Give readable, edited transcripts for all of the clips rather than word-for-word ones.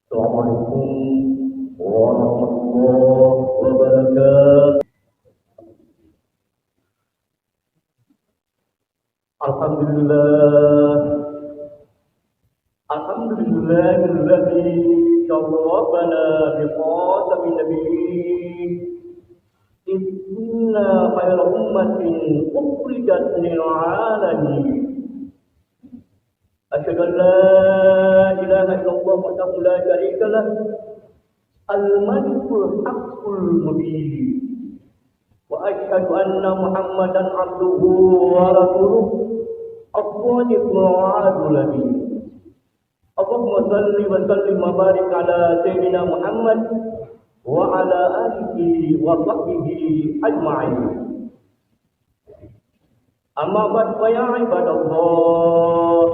Assalamualaikum warahmatullahi wabarakatuh. Alhamdulillah, alhamdulillahilladzi syarrafana biqatamin nabiyyin. Inna khayra ummatin ukhrijat lil alamin. Asyhadu an la ilaha illallah wahdahu la syarika lah, al-malikul haqqul mubin. Wa asyhadu anna Muhammadan abduhu wa rasuluh, as-sadiqul wa'adul amin. Allahumma salli wa sallim wa barik ala sayyidina Muhammad wa ala alihi wa sahbihi ajma'in. Amma ba'd fa ya ibadallah,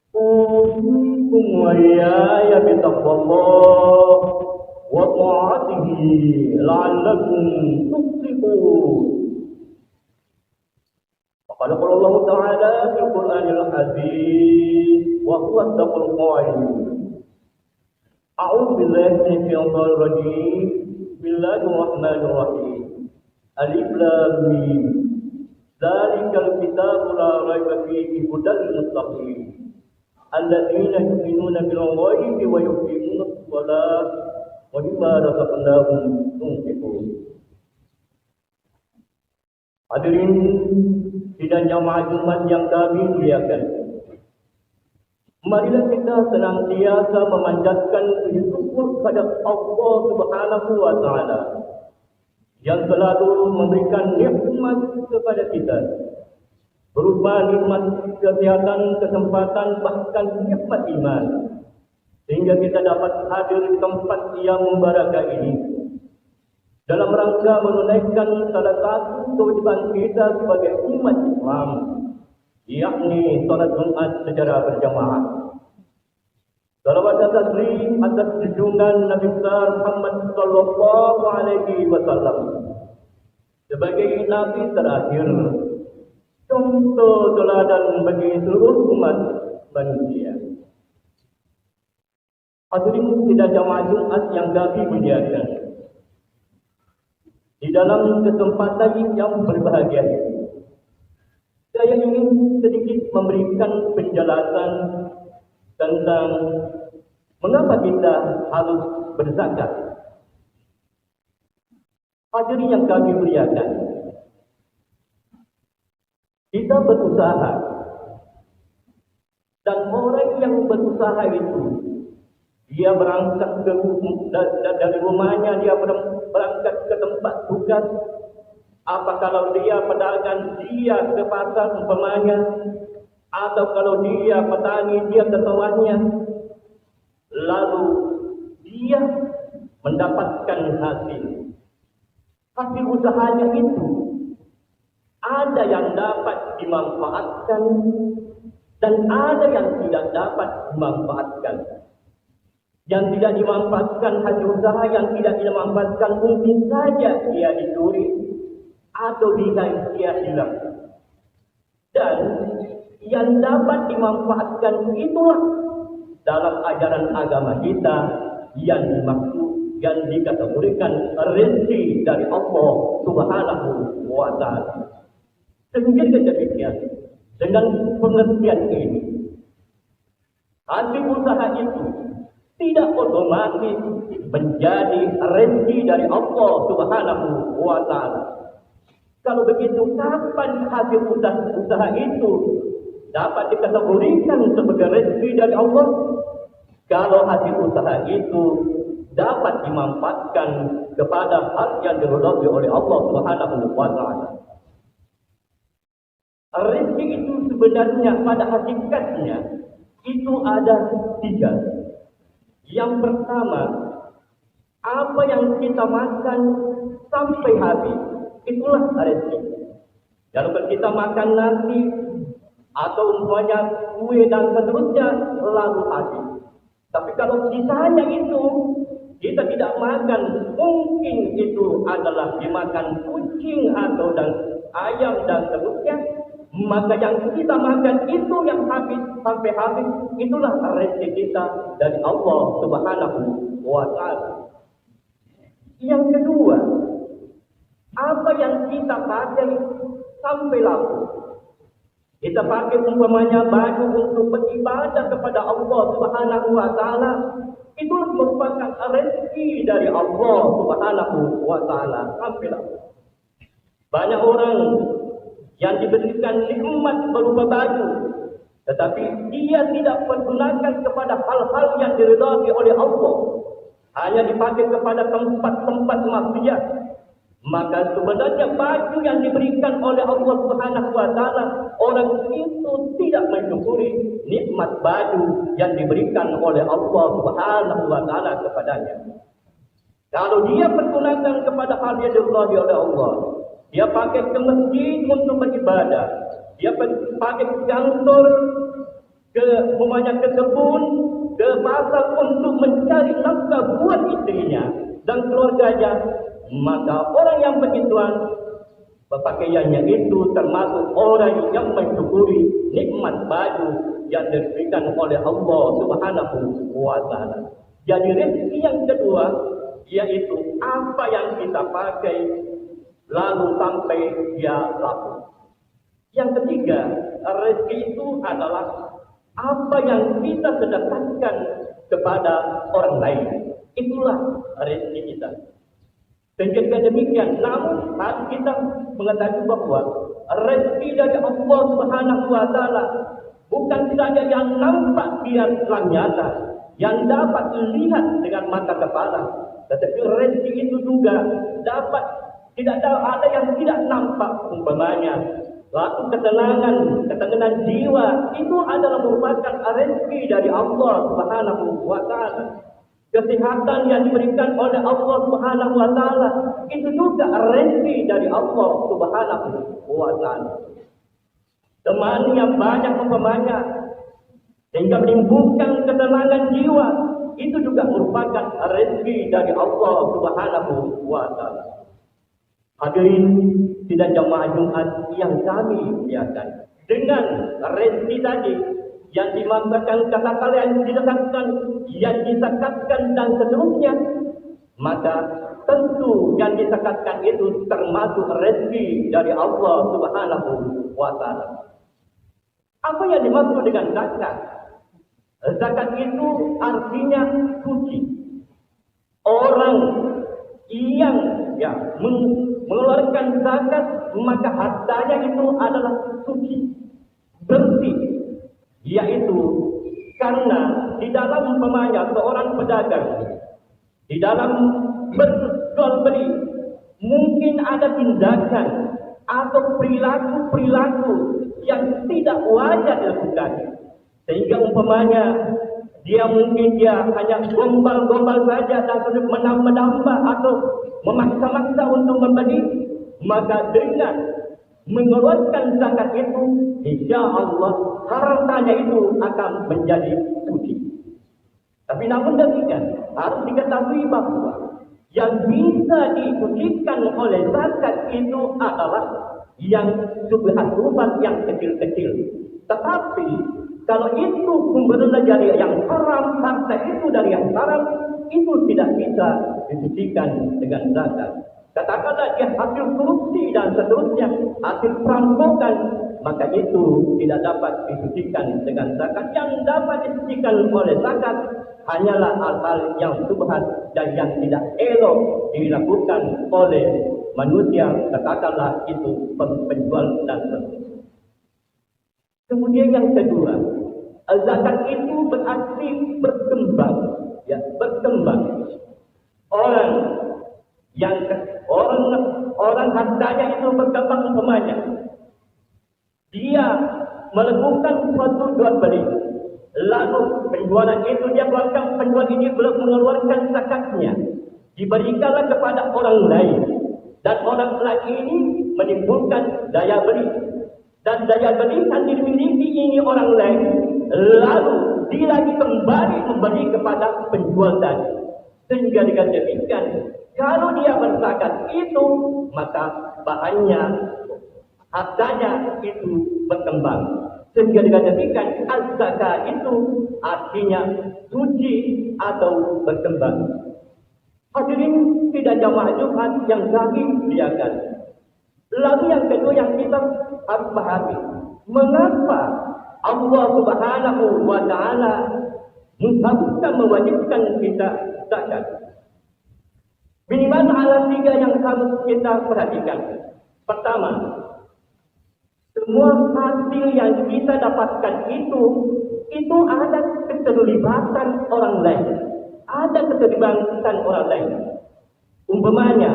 usikum wa iyaya bitaqwallah wa ta'atihi la'allakum tuflihun. Qala Allah Ta'ala fil Qur'anil Azim wa huwa as-sami'ul 'alim. A'udzu billahi minasyaitonir rajim. Bismillahirrahmanirrahim. Alif lam mim. Dzalikal kitabu la raiba fihi hudal lil muttaqin. Alladzina yu'minuna bil ghaibi wa yuqimuna as-salata wa mimma razaqnahum yunfiqun. Hadirin sidang jamaah Jumat yang kami muliakan, marilah kita senantiasa memanjatkan puji syukur kepada Allah Subhanahu wa Ta'ala yang selalu memberikan nikmat kepada kita, berupa nikmat kesehatan, kesempatan, bahkan nikmat iman, sehingga kita dapat hadir di tempat yang mubarakah ini dalam rangka menunaikan salah satu kewajiban kita sebagai umat Islam, yakni salat Jumat secara berjamaah. Salawat dan taslim atas junjungan Nabi besar Muhammad sallallahu alaihi wasallam sebagai nabi terakhir, contoh teladan bagi seluruh umat manusia. Hadirin sidang jamaah Jumat yang kami muliakan, di dalam kesempatan yang berbahagia ini, saya ingin sedikit memberikan penjelasan tentang mengapa kita harus berzakat. Hadirin yang kami muliakan, kita berusaha, dan orang yang berusaha itu, dia berangkat dari rumahnya, dia berangkat ke tempat tugas. Apa kalau dia pedagang, dia ke pasar umpamanya, atau kalau dia petani, dia ke sawahnya, lalu dia mendapatkan hasil usahanya itu. Ada yang dapat dimanfaatkan dan ada yang tidak dapat dimanfaatkan. Yang tidak dimanfaatkan hasil usaha, yang tidak dimanfaatkan mungkin saja dia dicuri atau dia hilang. Dan yang dapat dimanfaatkan itulah dalam ajaran agama kita yang dimaksud, yang dikategorikan rezeki dari Allah Subhanahu wa Ta'ala. Sehingga demikian, dengan pengertian ini, hasil usaha itu tidak otomatis menjadi rezeki dari Allah Subhanahu wa Ta'ala. Kalau begitu, kapan hasil usaha itu dapat dikategorikan sebagai rezeki dari Allah? Kalau hasil usaha itu dapat dimanfaatkan kepada hal yang diridhai oleh Allah Subhanahu wa Ta'ala. Rezeki itu sebenarnya pada hakikatnya itu ada tiga. Yang pertama, apa yang kita makan sampai habis, itulah rezeki. Kalau kita makan nasi atau umpamanya kue dan seterusnya, lalu habis. Tapi kalau sisanya itu kita tidak makan, mungkin itu adalah dimakan kucing atau dan ayam dan seterusnya, maka yang kita makan itu yang habis sampai habis, itulah rezeki kita dari Allah Subhanahu wa Ta'ala. Yang kedua, apa yang kita pakai sampai laku. Kita pakai umpamanya baju untuk beribadah kepada Allah Subhanahu wa Ta'ala, itu merupakan rezeki dari Allah Subhanahu wa Ta'ala sampai laku. Banyak orang yang diberikan nikmat berupa baju, tetapi dia tidak pergunakan kepada hal-hal yang diridhai oleh Allah, hanya dipakai kepada tempat-tempat maksiat. Maka sebenarnya baju yang diberikan oleh Allah Subhanahu wa Ta'ala, orang itu tidak mensyukuri nikmat baju yang diberikan oleh Allah Subhanahu wa Ta'ala kepadanya. Kalau dia pergunakan kepada hal yang diridhai oleh Allah, dia pakai ke masjid untuk beribadah, dia pakai ke kantor, ke kebun, ke pasar untuk mencari nafkah buat istrinya dan keluarganya, maka orang yang begituan berpakaiannya itu termasuk orang yang mensyukuri nikmat baju yang diberikan oleh Allah Subhanahu wa Ta'ala. Jadi rezeki yang kedua yaitu apa yang kita pakai lalu sampai dia laku. Yang ketiga, rezeki itu adalah apa yang kita sedekahkan kepada orang lain. Itulah rezeki kita. Sehingga demikian, namun harus kita mengetahui bahwa rezeki dari Allah Subhanahu wa Ta'ala bukan saja yang nampak dia telah nyata, yang dapat dilihat dengan mata kepala, tetapi rezeki itu juga dapat tidak ada yang tidak nampak. Umpamanya lalu ketenangan jiwa itu adalah merupakan rezeki dari Allah Subhanahu wa Ta'ala. Kesehatan yang diberikan oleh Allah Subhanahu wa Ta'ala itu juga rezeki dari Allah Subhanahu wa Ta'ala. Teman yang banyak umpamanya sehingga menimbulkan ketenangan jiwa, itu juga merupakan rezeki dari Allah Subhanahu wa Ta'ala. Hadirin sidang jamaah Jumat yang kami muliakan, dengan rezeki tadi yang dimaksudkan kata-kata yang didekatkan, yang disakatkan dan seterusnya, maka tentu yang disakatkan itu termasuk rezeki dari Allah Subhanahu wa Ta'ala. Apa yang dimaksud dengan zakat? Zakat itu artinya suci. Orang yang mengeluarkan zakat, maka hartanya itu adalah suci, bersih. Yaitu karena di dalam umpamanya seorang pedagang, di dalam berjual beli, mungkin ada tindakan atau perilaku yang tidak wajar dilakukan, sehingga umpamanya dia hanya gombal-gombal saja dan menambah atau memaksa-maksa untuk membeli, maka dengan mengeluarkan zakat itu, insya Allah hartanya itu akan menjadi suci. Tapi namun demikian, harus diketahui bahwa yang bisa disucikan oleh zakat itu adalah yang subhat-subhat yang kecil-kecil. Tetapi kalau itu sumbernya dari yang haram, harta itu dari yang haram, itu tidak bisa disucikan dengan zakat. Katakanlah dia hasil korupsi dan seterusnya, hasil perampokan, maka itu tidak dapat disucikan dengan zakat. Yang dapat disucikan oleh zakat hanyalah hal-hal yang subhat dan yang tidak elok dilakukan oleh manusia, katakanlah itu penjual dan seterusnya. Kemudian yang kedua, zakat itu berarti berkembang, berkembang. Orang hartanya itu berkembang umpamanya. Dia melakukan suatu jual beli, lalu penjualan itu dia keluarkan, penjual ini belum mengeluarkan zakatnya, diberikanlah kepada orang lain, dan orang lain ini menimbulkan daya beli, dan daya beli yang dimiliki ini orang lain, lalu dia lagi kembali memberi kepada penjual tadi. Sehingga dengan demikian, kalau dia berzakat itu, maka bahannya hartanya itu berkembang. Sehingga dikatakan az-zakah itu artinya suci atau berkembang. Hadirin tidak jamaah Jumat yang kami muliakan. Lalu yang kedua yang kita harus pahami, mengapa Allah Subhanahu wa taala mengharuskan mewajibkan kita zakat? Minimal ada 3 yang harus kita perhatikan. Pertama, semua hasil yang kita dapatkan itu ada keterlibatan orang lain. Ada keterlibatan orang lain. Umpamanya,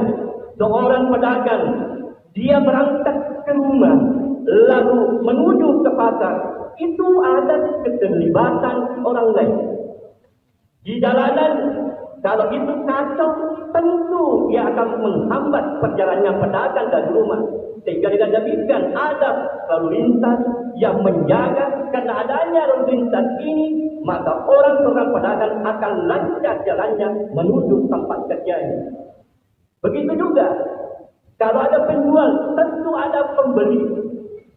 seorang pedagang, dia berangkat ke rumah, lalu menuju ke pasar, itu ada keterlibatan orang lain. Di jalanan, kalau itu kacau, tentu dia akan menghambat perjalanannya pedagang dari rumah. Sehingga dengan demikian ada lalu lintas yang menjaga, karena adanya lalu lintas ini, maka orang-orang pedagang akan lancar jalannya menuju tempat kerjanya. Begitu juga, kalau ada penjual, tentu ada pembeli.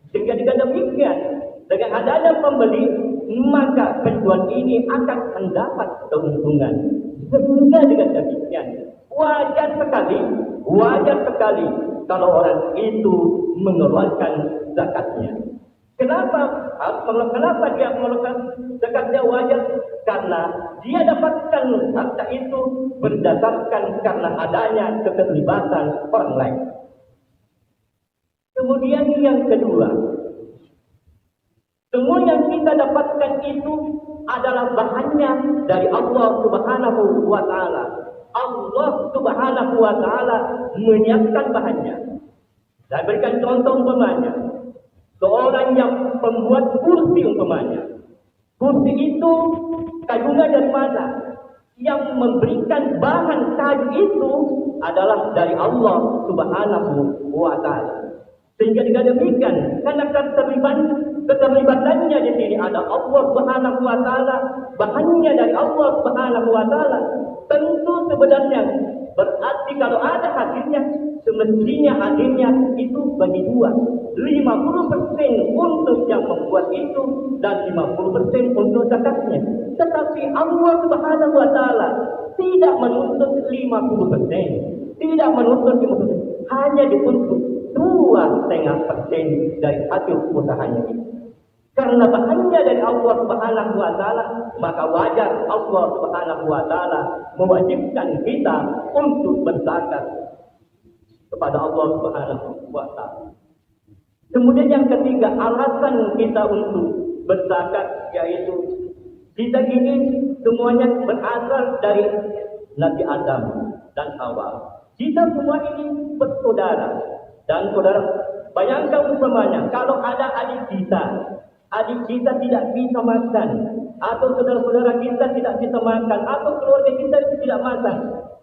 Sehingga dengan demikian, dengan adanya pembeli, maka penjual ini akan mendapat keuntungan. Sehingga dengan demikian, wajar sekali kalau orang itu mengeluarkan zakatnya. Kenapa dia mengeluarkan zakatnya wajar? Karena dia dapatkan harta itu berdasarkan karena adanya keterlibatan orang lain. Kemudian yang kedua, semua yang kita dapatkan itu adalah bahannya dari Allah Subhanahu wa taala. Allah Subhanahu wa taala menyiapkan bahannya. Saya berikan contoh umpamanya, seorang yang membuat kursi umpamanya. Kursi itu kayunya dari mana? Yang memberikan bahan kayu itu adalah dari Allah Subhanahu wa taala. Sehingga dengan demikian, karena keterlibatannya di sini ada Allah Subhanahu wa taala, bahannya dari Allah Subhanahu wa taala. Tentu sebenarnya berarti kalau ada hasilnya, semestinya hasilnya itu bagi 2. 50% untuk yang membuat itu dan 50% untuk zakatnya. Tetapi Allah Subhanahu wa taala tidak menuntut 50%, tidak menuntut 50%, hanya dituntut 2,5% dari hasil usahanya itu. Karena bahannya dari Allah Subhanahu wa taala, maka wajar Allah Subhanahu wa taala mewajibkan kita untuk berzakat kepada Allah Subhanahu wa taala. Kemudian yang ketiga, alasan kita untuk berzakat yaitu kita ini semuanya berasal dari Nabi Adam dan Hawa. Kita semua ini bersaudara. Dan saudara, bayangkan umpamanya kalau ada adik kita tidak bisa makan, atau saudara-saudara kita tidak bisa makan, atau keluarga kita tidak makan,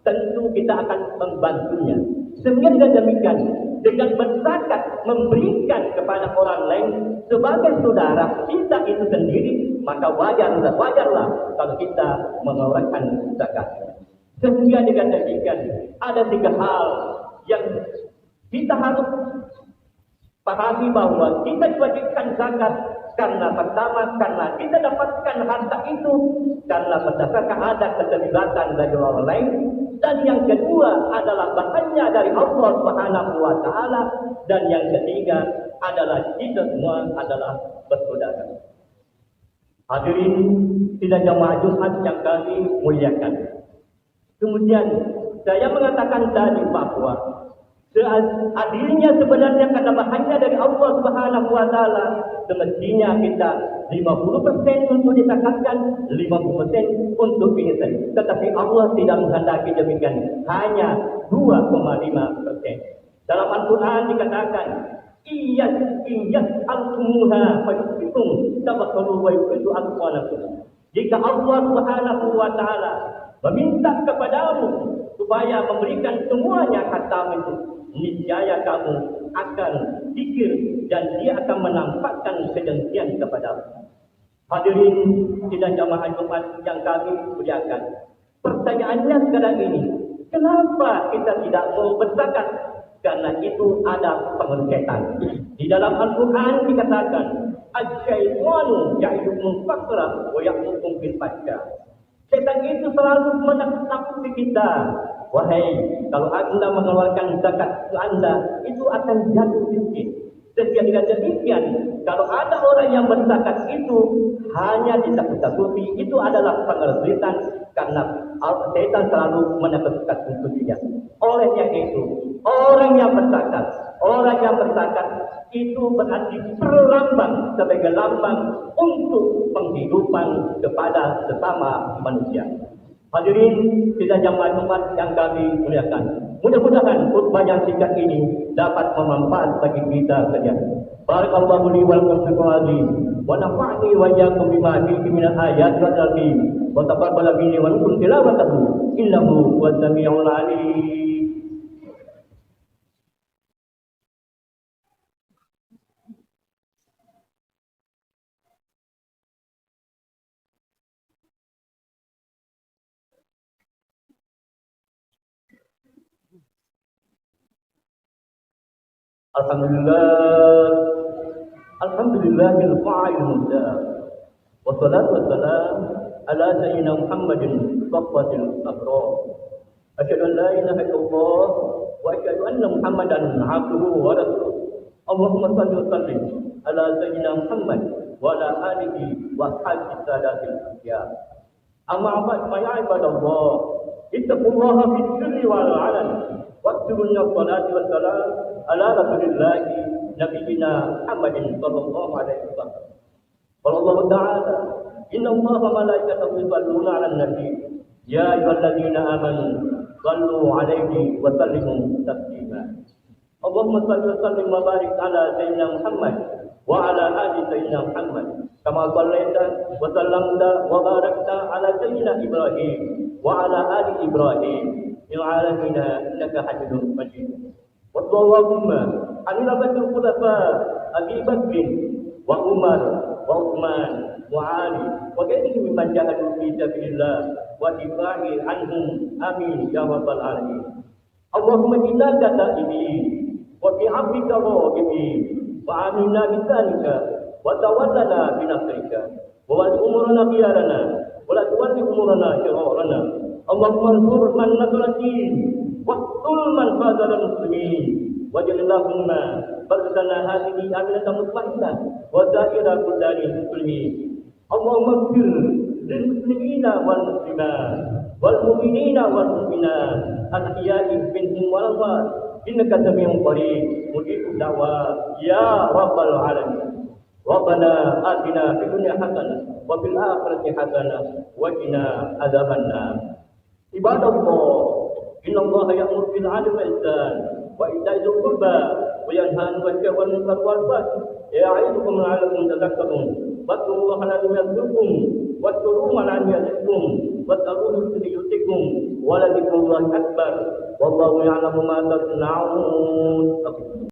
tentu kita akan membantunya. Sehingga dengan demikian, dengan berzakat memberikan kepada orang lain sebagai saudara kita itu sendiri, maka wajarlah kalau kita mengeluarkan zakat. Sehingga dengan demikian, ada 3 hal yang kita harus pahami bahwa kita diwajibkan zakat karena pertama, karena kita dapatkan harta itu karena berdasarkan ada keterlibatan dari orang lain, dan yang kedua adalah bahannya dari Allah Subhanahu wa taala, dan yang ketiga adalah kita semua adalah bersaudara. Hadirin tidak jamaah Jumat yang kami muliakan. Kemudian saya mengatakan tadi bahwa adilnya sebenarnya karena bahannya dari Allah Subhanahu wa taala, semestinya kita 50% untuk dizakatkan, 50% untuk pengisian. Tetapi Allah tidak menghendaki demikian, hanya 2,5%. Dalam Al-Quran dikatakan, al-kumuha fayufikum tabakalu wa yufidu al-qanakum. Jika Allah Subhanahu wa taala meminta kepadamu supaya memberikan semuanya hartamu itu, niscaya kamu akan pikir dan dia akan menampakkan kedengkian kepadamu. Hadirin sidang jamaah Jumat yang kami muliakan, pertanyaannya sekarang ini, kenapa kita tidak mau berzakat? karena itu ada pengesetan. Di dalam Al-Quran dikatakan, "Asy-syaitanu ya'idukum faqra wa ya'murukum bil fahsya." Setan itu selalu menakut-nakuti kita. Wahai, kalau Anda mengeluarkan zakat Anda, itu akan jatuh miskin. Dan dengan demikian, kalau ada orang yang berzakat itu hanya ditakut-takuti, itu adalah pengesetan karena setan selalu menakut-nakutinya. Olehnya itu, orang yang berzakat itu berarti perlambang sebagai lambang untuk penghidupan kepada sesama manusia. Hadirin kita jamaah Jumat yang kami muliakan. Mudah-mudahan khutbah yang singkat ini dapat bermanfaat bagi kita sekalian. Barakallahu li wa lakum fil Qur'an wa nafa'ni wa iyyakum bima fihi min al-ayati wal hikam wa taqabbal minni wa minkum tilawatahu innahu huwas samiul 'alim. Alhamdulillah, alhamdulillahil fa'il mudah. Wassalatu wassalam ala sayyidina Muhammadin safwatil abrar. Asyhadu an la ilaha illallah wa asyhadu anna Muhammadan abduhu wa rasuluh. Allahumma shalli wa sallim ala sayyidina Muhammad wa ala alihi wa ashabihi sadatil anbiya. Amma ba'd fa ya ibadallah, ittaqullaha fis sirri wal 'alan. Waqtulunna salati wa salam ala rasulillahi nabiyina Muhammadin sallallahu alaihi wasallam. Allah Ta'ala, inna Allaha wa malaikatahu yusalluna 'alan nabi ya ayyuhalladzina amanu sallu 'alaihi wa sallimu taslima. Allahumma shalli wa sallim wa barik ala sayyidina Muhammad wa ala ali sayyidina Muhammad kama shallaita wa sallamta wa barakta ala sayyidina Ibrahim wa ala ali Ibrahim fil 'alamin innaka Hamidum Majid. Allahumma anil batul khulafa Abi Bakr wa Umar wa Uthman wa Ali wa ghairihim mimman jahadu fi sabilillah wa difa'i anhum amin ya rabbal alamin. Allahumma innaka ta'ibin wa bi 'abdika raghibin wa aminna bi dhalika wa tawallana bi nasrika wa wal umurana khiyarana wa la tuwalli umurana shirarana. Allahumma ansur man nasara din waqtul man fadala muslimin waj'alillahumma barzana hadhihi aminatan mutma'innah wa da'ira kullani muslimin. Allahumma ighfir lil muslimina wal muslimat wal mu'minina wal mu'minat al-ahya'i minhum wal amwat innaka sami'un qarib mujibud da'wat ya rabbal alamin. Rabbana atina fid dunya hasanah wa fil akhirati hasanah wa qina adzabannar. Ibadallah, inna Allaha ya'muru bil 'adli wal ihsan wa ita'i dzil qurba wa yanha 'anil fahsya'i wal munkari wal baghi ya'idukum la'allakum tadhakkarun. Wadhkurullaha la'allakum yadhkurun wadhkuruhu la'allakum yazkurun was'aluhu yutikum wa la dzikrullahi akbar wallahu ya'lamu ma tasna'un.